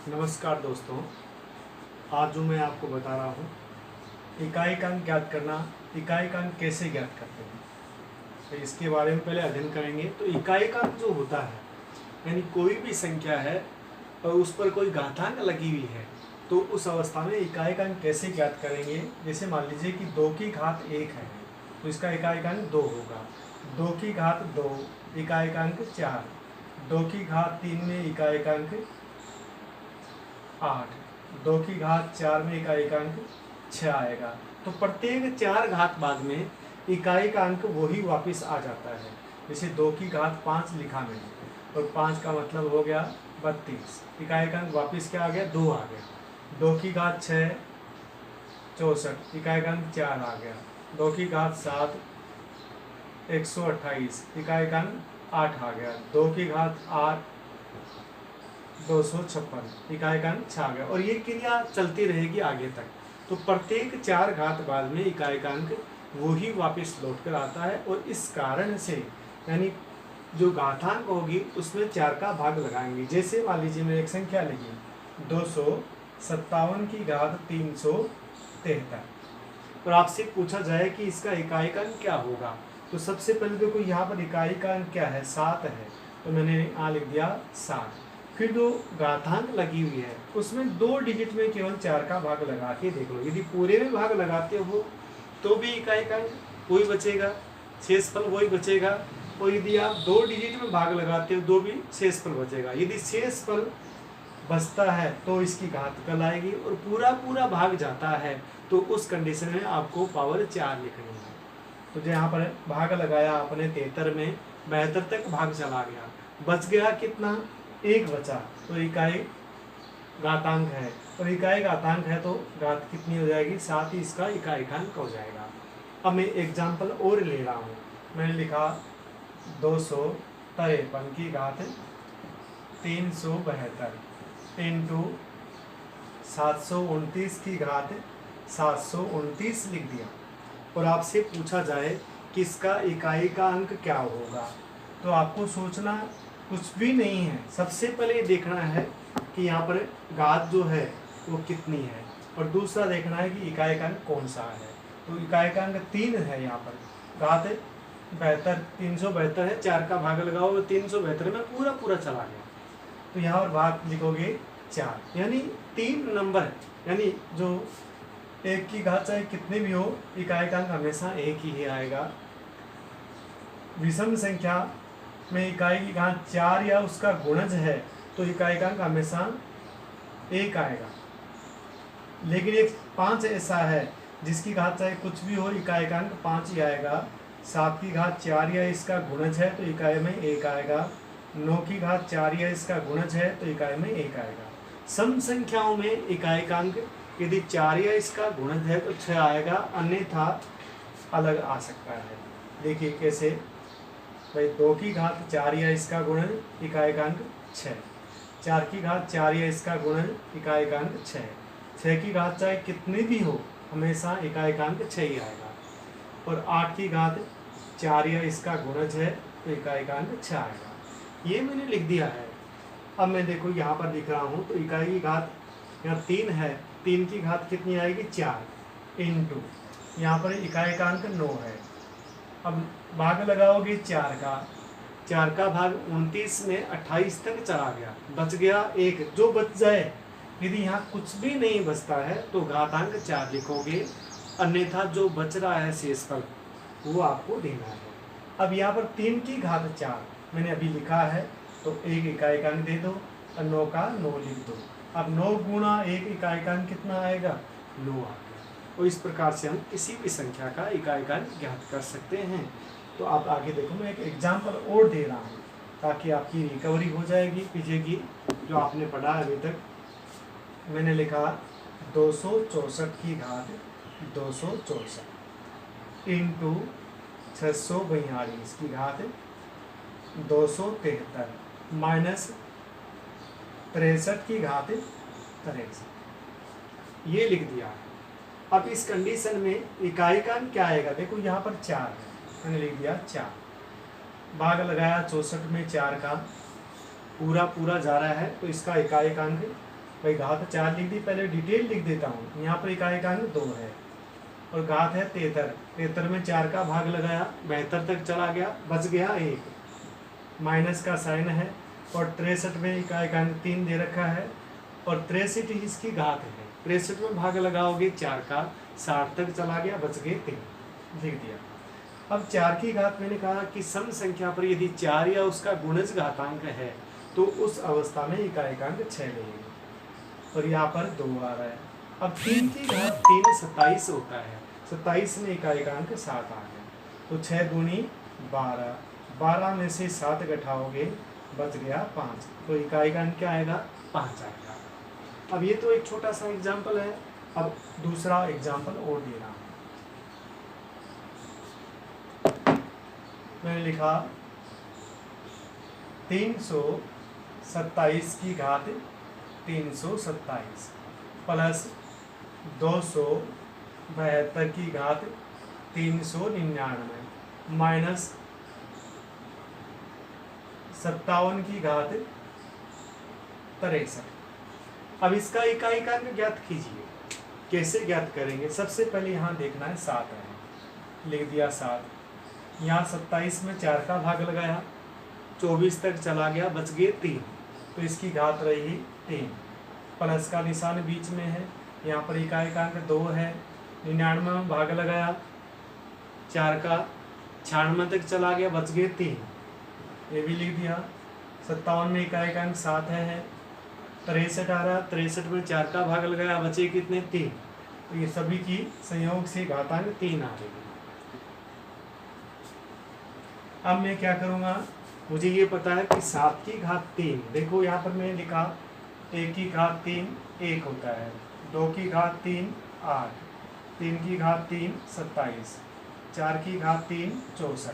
नमस्कार दोस्तों, आज जो मैं आपको बता रहा हूँ इकाईकांक ज्ञात करना। इकाईकांक कैसे ज्ञात करते हैं, तो इसके बारे में पहले अध्ययन करेंगे। तो इकाईकांक जो होता है, यानी कोई भी संख्या है और उस पर कोई घातांक लगी हुई है, तो उस अवस्था में इकाईकांक कैसे ज्ञात करेंगे। जैसे मान लीजिए कि 2 की घात 1 है, तो इसका इकाईकांक 2 होगा। 2 की घात 2 इकाईकांक 4, 2 की घात 3 में इकाईकांक 8, 2 की घात 4 में इकाईकांक 6 आएगा। तो प्रत्येक 4 घात बाद में इकाईकांक वही वापस आ जाता है। जैसे 2 की घात 5 लिखा मैंने, और 5 का मतलब हो गया 32, इकाईकांक वापस क्या आ गया, 2 आ गया। 2 की घात 6 64, इकाईकांक 4 आ गया। 2 की घात 7 128, इकाईकांक 8 आ गया। 2 की घात 8 256, इकाईकांक 6 आ गया। और ये क्रिया चलती रहेगी आगे तक। तो प्रत्येक 4 घात बाद में इकाईकांक वही वापस लौट कर आता है, और इस कारण से यानी जो घातांक होगी उसमें 4 का भाग लगाएंगे। जैसे मान लीजिए मैं एक संख्या लिखी 257 की घात 373, और आपसे पूछा जाए कि इसका इकाईकांक क्या होगा, तो सबसे पहले देखो यहाँ पर इकाईकांक क्या है, 7 है, तो मैंने यहाँ लिख दिया 7। फिर जो घातांक लगी हुई है उसमें 2 डिजिट में केवल 4 का भाग लगा के देख लो। यदि पूरे में भाग लगाते हो तो भी इकाईकांक वही बचेगा, शेषफल वही बचेगा। और यदि आप 2 डिजिट में भाग लगाते हो तो भी शेषफल बचेगा। यदि शेषफल बचता है तो इसकी घात कल आएगी, और पूरा पूरा भाग जाता है तो उस कंडीशन में आपको पावर 4 लिखनी है। तो जो यहाँ पर भाग लगाया आपने 73 में, 72 तक भाग चला गया, बच गया कितना, 1 बचा। तो इकाई घातांक है, और इकाई घातांक है तो घात कितनी हो जाएगी, 7 ही इसका इकाईकांक हो जाएगा। अब मैं एग्जाम्पल और ले रहा हूँ। मैंने लिखा 253 की घात 372 इंटू 729 की घात 729 लिख दिया। और आपसे पूछा जाए कि इसका इकाई का अंक क्या होगा, तो आपको सोचना कुछ भी नहीं है। सबसे पहले देखना है कि यहाँ पर घात जो है वो कितनी है, और दूसरा देखना है कि इकाईकांक कौन सा है। तो इकाईकांक 3 है, यहाँ पर घात 72 372 है, 4 का भाग लगाओ 372 में पूरा पूरा चला गया, तो यहाँ पर भाग लिखोगे 4, यानी 3 नंबर, यानी जो 1 की घात चाहे कितने भी हो, इकाईकांक हमेशा 1 ही आएगा। विषम संख्या में इकाई की घात 4 या उसका गुणज है तो इकाईकांक हमेशा 1 आएगा। लेकिन एक 5 ऐसा है जिसकी घात चाहे कुछ भी हो, इकाईकांक 5 ही आएगा। 7 की घात 4 या इसका गुणज है तो इकाई में 1 आएगा। 9 की घात 4 या इसका गुणज है तो इकाई में 1 आएगा। सम संख्याओं में इकाईकांक यदि 4 या इसका गुणज है तो 6 आएगा, अन्यथा अलग आ सकता है। देखिए कैसे, भाई 2 की घात 4 या इसका गुणज इकाईकांक 6, 4 की घात 4 या इसका गुणज इकाईकांक 6, 6 की घात चाहे कितनी भी हो हमेशा इकाईकांक 6 ही आएगा। और 8 की घात 4 या इसका गुणज है तो इकाईकांक 6 आएगा। ये मैंने लिख दिया है। अब मैं देखो यहाँ पर लिख रहा हूँ, तो इकाई की घात यहाँ 3 है, 3 की घात कितनी आएगी, 4 इंटू यहाँ पर इकाईकांक 9 है। अब भाग लगाओगे 4 का भाग 29 में 28 तक चला गया, बच गया 1। जो बच जाए, यदि यहाँ कुछ भी नहीं बचता है तो घातांक 4 लिखोगे, अन्यथा जो बच रहा है शेषफल वो आपको देना है। अब यहाँ पर 3 की घात 4 मैंने अभी लिखा है, तो 1 इकाईकांक दे दो और 9 का 9 लिख दो। अब 9 गुणा 1 इकाईकांक कितना आएगा, 9 आ गया। और इस प्रकार से हम किसी भी संख्या का इकाईकांक ज्ञात कर सकते हैं। तो आप आगे देखो, मैं एक एग्जाम्पल और दे रहा हूँ ताकि आपकी रिकवरी हो जाएगी पीछे की जो आपने पढ़ा अभी तक। मैंने लिखा 264 की घात 264 इंटू 642 की घात 273 माइनस 63 की घात 63, ये लिख दिया है। अब इस कंडीशन में इकाईकांक क्या आएगा, देखो यहाँ पर 4 है, मैंने लिख दिया 4, भाग लगाया 64 में 4 का, पूरा पूरा जा रहा है तो इसका इकाईकांक भाई घात 4 लिख दी, पहले डिटेल लिख देता हूँ। यहाँ पर इकाई-का अंक 2 है और घात है 73। 73 में 4 का भाग लगाया, 72 तक चला गया, बच गया 1, माइनस का साइन है। और 63 में इकाई-का अंक 3 दे रखा है और 63 ही इसकी घात है। 63 में भाग लगाओगे 4 का, 60 तक चला गया, बच गए 3, लिख दिया। अब 4 की घात मैंने कहा कि सम संख्या पर यदि 4 या उसका गुणज घातांक है तो उस अवस्था में इकाई का अंक 6 लेंगे और यहाँ पर 2 आ रहा है। अब 3 की घात 3 27 होता है, 27 में इकाई का अंक 7 आ गया, तो 6 दूनी 12, 12 में से 7 घटाओगे बच गया 5, तो इकाई का अंक क्या आएगा? 5 आएगा। अब ये तो एक छोटा सा एग्जाम्पल है। अब दूसरा एग्जाम्पल और दे रहा हूँ। मैंने लिखा 327 की घात 327 प्लस 272 की घात 399 माइनस 57 की घात 63। अब इसका इकाई का अंक ज्ञात कीजिए। कैसे ज्ञात करेंगे? सबसे पहले यहाँ देखना है 7 है, लिख दिया 7। यहाँ 27 में 4 का भाग लगाया, 24 तक चला गया, बच गए 3, तो इसकी घात रही 3। प्लस का निशान बीच में है, यहाँ पर इकाई का अंक 2 है, 99 में भाग लगाया, 4 का 96 तक चला गया, बच गए 3, ये भी लिख दिया। 57 में इकाई का अंक 7 है, 63 आ रहा, 63 में 4 का भाग लगाया, बचे कितने? 3, तो ये सभी की संयोग से घातांक 3 आ गई। अब मैं क्या करूँगा? मुझे ये पता है कि 7 की घात 3, देखो यहाँ पर मैंने लिखा 1 की घात 3 1 होता है, 2 की घात 3 8, 3 की घात 3 27, 4 की घात 3 64,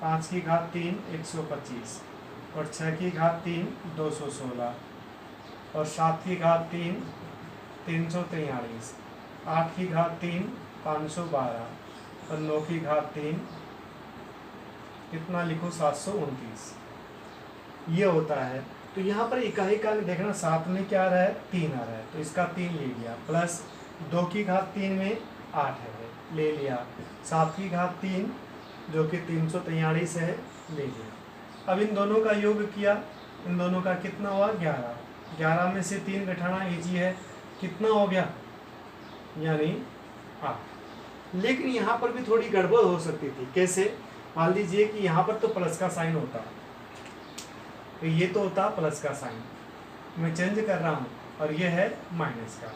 5 की घात 3 125 और 6 की घात 3 216 और 7 की घात 3 343, 8 की घात 3 512 और 9 की घात 3 कितना लिखो? 729, ये होता है। तो यहाँ पर इकाई का अंक देखना, 7 में क्या आ रहा है? 3 आ रहा है, तो इसका 3 ले लिया, प्लस 2 की घात 3 में 8 है, ले लिया, 7 की घात 3 जो कि 343 है, ले लिया। अब इन दोनों का योग किया, इन दोनों का कितना हुआ? 11, 11 में से 3 घटाना इजी है, कितना हो गया? यानी 8। लेकिन यहाँ पर भी थोड़ी गड़बड़ हो सकती थी। कैसे? मान लीजिए कि यहाँ पर तो प्लस का साइन होता, तो ये तो होता प्लस का साइन, मैं चेंज कर रहा हूँ, और ये है माइनस का।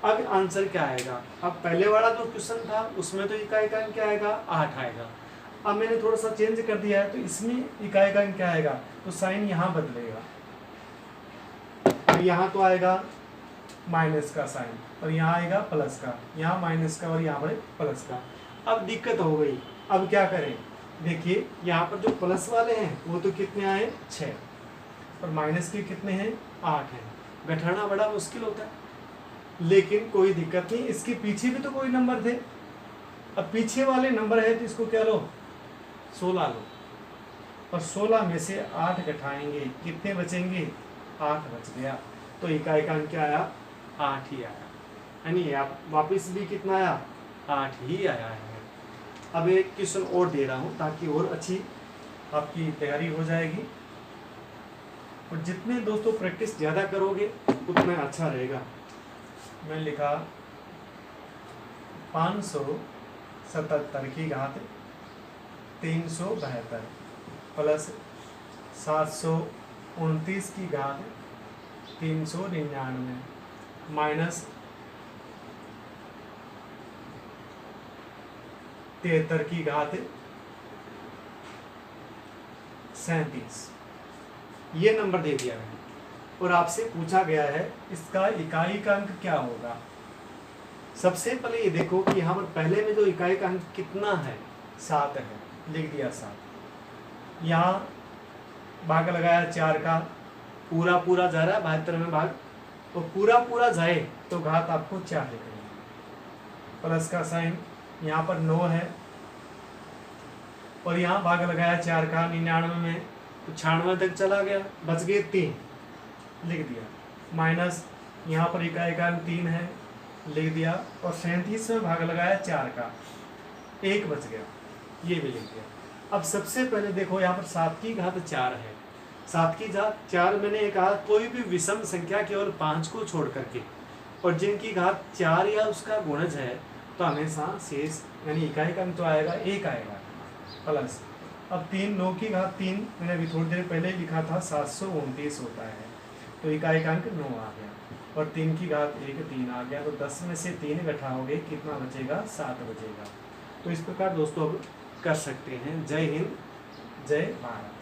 अब आंसर क्या आएगा? अब पहले वाला जो क्वेश्चन था उसमें तो इकाई का अंक क्या आएगा? 8 आएगा। अब मैंने थोड़ा सा चेंज कर दिया है, तो इसमें इकाई का अंक क्या आएगा? तो साइन यहाँ बदलेगा, तो यहाँ तो आएगा माइनस का साइन और यहाँ आएगा प्लस का, यहाँ माइनस का और यहाँ पर प्लस का। अब दिक्कत हो गई, अब क्या करें? देखिए यहाँ पर जो प्लस वाले हैं वो तो कितने आए? 6, और माइनस के कितने हैं? 8 हैं। घटाना बड़ा मुश्किल होता है, लेकिन कोई दिक्कत नहीं, इसके पीछे भी तो कोई नंबर थे। अब पीछे वाले नंबर है तो इसको क्या लो? 16 लो, और 16 में से 8 घटाएंगे, कितने बचेंगे? 8 बच गया, तो इकाई का अंक क्या आया? 8 ही आया, यानी आप वापस भी कितना आया? 8 ही आया है। अब एक क्वेश्चन और दे रहा हूँ ताकि और अच्छी आपकी तैयारी हो जाएगी, और जितने दोस्तों प्रैक्टिस ज़्यादा करोगे उतना अच्छा रहेगा। मैं लिखा 577 की घात 372 प्लस 729 की घात 399 माइनस 73 की घात 37, ये नंबर दे दिया है और आपसे पूछा गया है इसका इकाई का अंक क्या होगा। सबसे पहले ये देखो कि यहाँ पर पहले में जो इकाई का अंक कितना है? 7 है, लिख दिया 7। यहाँ भाग लगाया 4 का, पूरा पूरा जा रहा है 72 में भाग, तो पूरा पूरा जाए तो घात आपको 4 लिखनी है। प्लस का साइन, यहाँ पर 9 है और यहाँ भाग लगाया 4 का 99 में, तो 96 तक चला गया, बच गए 3, लिख दिया, माइनस यहाँ पर इकाइकांक 3 है, लिख दिया, और 37 में भाग लगाया 4 का, 1 बच गया, ये भी लिख दिया। अब सबसे पहले देखो यहाँ पर 7 की घात 4 है। 7 की घात 4 मैंने ये कहा कोई भी विषम संख्या केवल 5 को छोड़ करके, और जिनकी घात 4 या उसका गुणज है तो हमेशा शेष यानी इकाइकांक तो आएगा 1 आएगा प्लस। अब 3 9 की घात 3 मैंने अभी थोड़ी देर पहले लिखा था 729 होता है, तो इकाइकांक 9 आ गया, और 3 की घात 1 3 आ गया, तो 10 में से 3 घटाओगे कितना बचेगा? 7 बचेगा। तो इस प्रकार दोस्तों अब कर सकते हैं। जय हिंद, जय भारत।